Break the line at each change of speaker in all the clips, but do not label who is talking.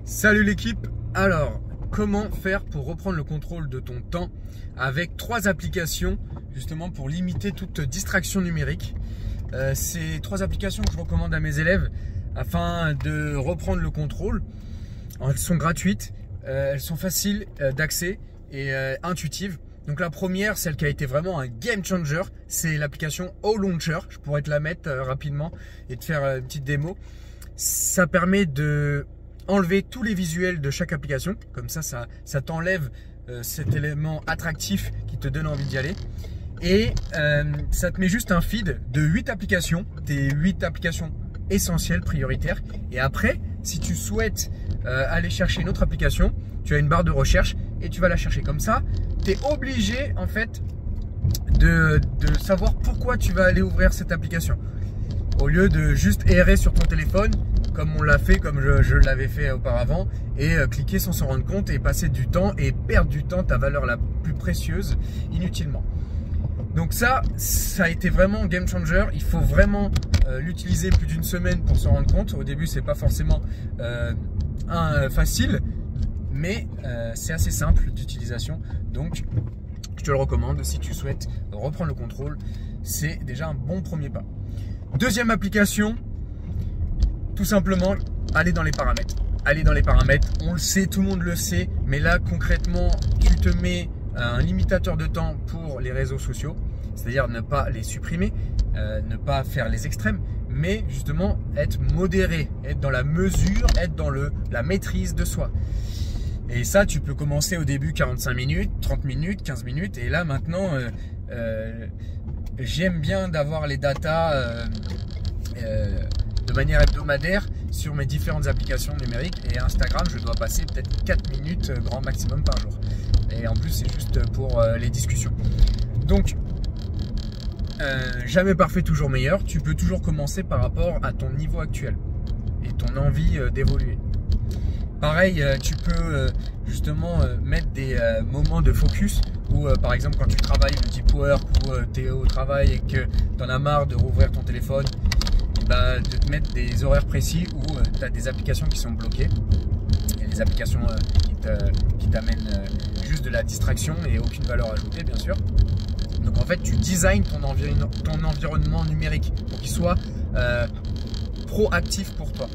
Salut l'équipe. Alors, comment faire pour reprendre le contrôle de ton temps avec 3 applications justement pour limiter toute distraction numérique. Ces 3 applications que je recommande à mes élèves afin de reprendre le contrôle. Elles sont gratuites, elles sont faciles d'accès et intuitives. Donc la première, celle qui a été vraiment un game changer, c'est l'application O-Launcher. Je pourrais te la mettre rapidement et te faire une petite démo. Ça permet de enlever tous les visuels de chaque application. Comme ça t'enlève cet élément attractif qui te donne envie d'y aller. Et ça te met juste un feed de 8 applications, tes 8 applications essentielles, prioritaires. Et après, si tu souhaites aller chercher une autre application, tu as une barre de recherche et tu vas la chercher. Comme ça, tu es obligé en fait de savoir pourquoi tu vas aller ouvrir cette application. Au lieu de juste errer sur ton téléphone, comme on l'a fait, comme je l'avais fait auparavant, et cliquer sans s'en rendre compte et passer du temps et perdre du temps, ta valeur la plus précieuse, inutilement. Donc ça a été vraiment game changer. Il faut vraiment l'utiliser plus d'une semaine pour s'en rendre compte. Au début, c'est pas forcément facile, mais c'est assez simple d'utilisation. Donc, je te le recommande si tu souhaites reprendre le contrôle. C'est déjà un bon premier pas. Deuxième application, tout simplement, aller dans les paramètres. Aller dans les paramètres, on le sait, tout le monde le sait, mais là, concrètement, tu te mets un limitateur de temps pour les réseaux sociaux, c'est-à-dire ne pas les supprimer, ne pas faire les extrêmes, mais justement être modéré, être dans la mesure, être dans la maîtrise de soi. Et ça, tu peux commencer au début 45 minutes, 30 minutes, 15 minutes, et là maintenant, j'aime bien d'avoir les datas de manière hebdomadaire sur mes différentes applications numériques, et Instagram, je dois passer peut-être 4 minutes grand maximum par jour. Et en plus, c'est juste pour les discussions. Donc, jamais parfait, toujours meilleur. Tu peux toujours commencer par rapport à ton niveau actuel et ton envie d'évoluer. Pareil, tu peux justement mettre des moments de focus où, par exemple, quand tu travailles le deep work ou tu es au travail et que tu en as marre de rouvrir ton téléphone, de te mettre des horaires précis où tu as des applications qui sont bloquées. Il y a des applications qui t'amènent juste de la distraction et aucune valeur ajoutée, bien sûr. Donc en fait, tu designs ton environnement numérique pour qu'il soit proactif pour toi.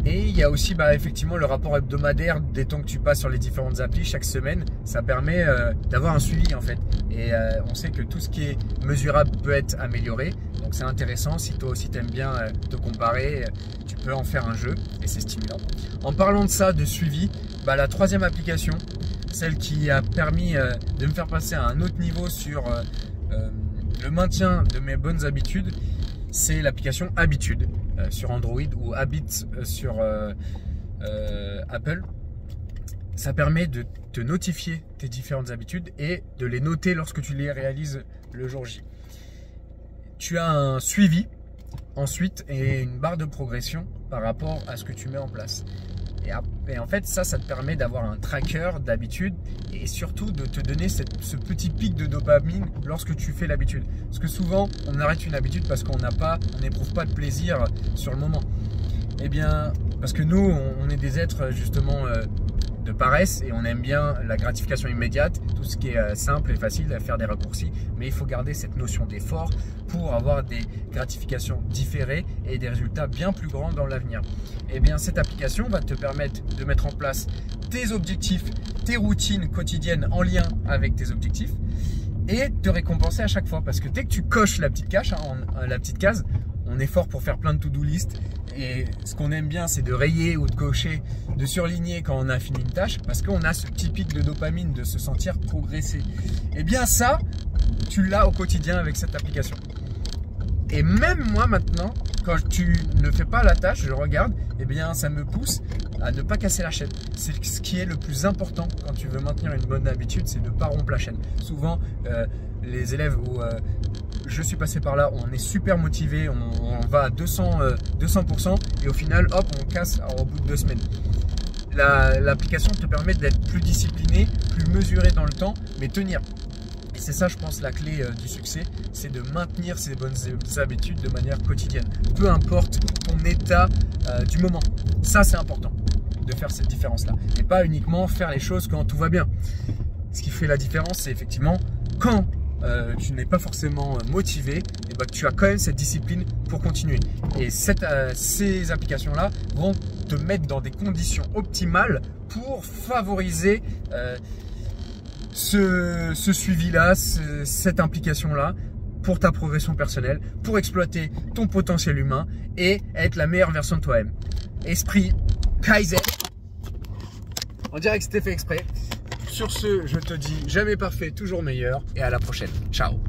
Et il y a aussi effectivement le rapport hebdomadaire des temps que tu passes sur les différentes applis chaque semaine. Ça permet d'avoir un suivi en fait. Et on sait que tout ce qui est mesurable peut être amélioré. Donc c'est intéressant. Si toi aussi t'aimes bien te comparer, tu peux en faire un jeu et c'est stimulant. En parlant de ça, de suivi, la troisième application, celle qui a permis de me faire passer à un autre niveau sur le maintien de mes bonnes habitudes, c'est l'application Habitude sur Android ou Habits sur Apple. Ça permet de te notifier tes différentes habitudes et de les noter lorsque tu les réalises le jour J. Tu as un suivi ensuite et une barre de progression par rapport à ce que tu mets en place. Et en fait, ça te permet d'avoir un tracker d'habitude et surtout de te donner ce petit pic de dopamine lorsque tu fais l'habitude. Parce que souvent, on arrête une habitude parce qu'on n'éprouve pas de plaisir sur le moment. Eh bien, parce que nous, on est des êtres justement de paresse et on aime bien la gratification immédiate, tout ce qui est simple et facile à faire des raccourcis, mais il faut garder cette notion d'effort pour avoir des gratifications différées et des résultats bien plus grands dans l'avenir. Et bien cette application va te permettre de mettre en place tes objectifs, tes routines quotidiennes en lien avec tes objectifs et te récompenser à chaque fois, parce que dès que tu coches la petite case, on est fort pour faire plein de to-do list. Et ce qu'on aime bien, c'est de rayer ou de cocher, de surligner quand on a fini une tâche, parce qu'on a ce petit pic de dopamine, de se sentir progresser. Et bien ça, tu l'as au quotidien avec cette application. Et même moi maintenant, quand tu ne fais pas la tâche, je regarde, et bien ça me pousse à ne pas casser la chaîne. C'est ce qui est le plus important quand tu veux maintenir une bonne habitude, c'est de ne pas rompre la chaîne. Souvent, les élèves où je suis passé par là, on est super motivé, on va à 200% et au final, hop, on casse au bout de 2 semaines. L'application te permet d'être plus discipliné, plus mesuré dans le temps, mais tenir. Et C'est ça, je pense, la clé du succès, c'est de maintenir ces bonnes habitudes de manière quotidienne. Peu importe ton état du moment. Ça, c'est important de faire cette différence-là. Et pas uniquement faire les choses quand tout va bien. Ce qui fait la différence, c'est effectivement quand tu n'es pas forcément motivé, et ben, tu as quand même cette discipline pour continuer. Et ces applications-là vont te mettre dans des conditions optimales pour favoriser ce suivi-là, cette implication-là pour ta progression personnelle, pour exploiter ton potentiel humain et être la meilleure version de toi-même. Esprit Kaizen. On dirait que c'était fait exprès. Sur ce, je te dis jamais parfait, toujours meilleur et à la prochaine. Ciao.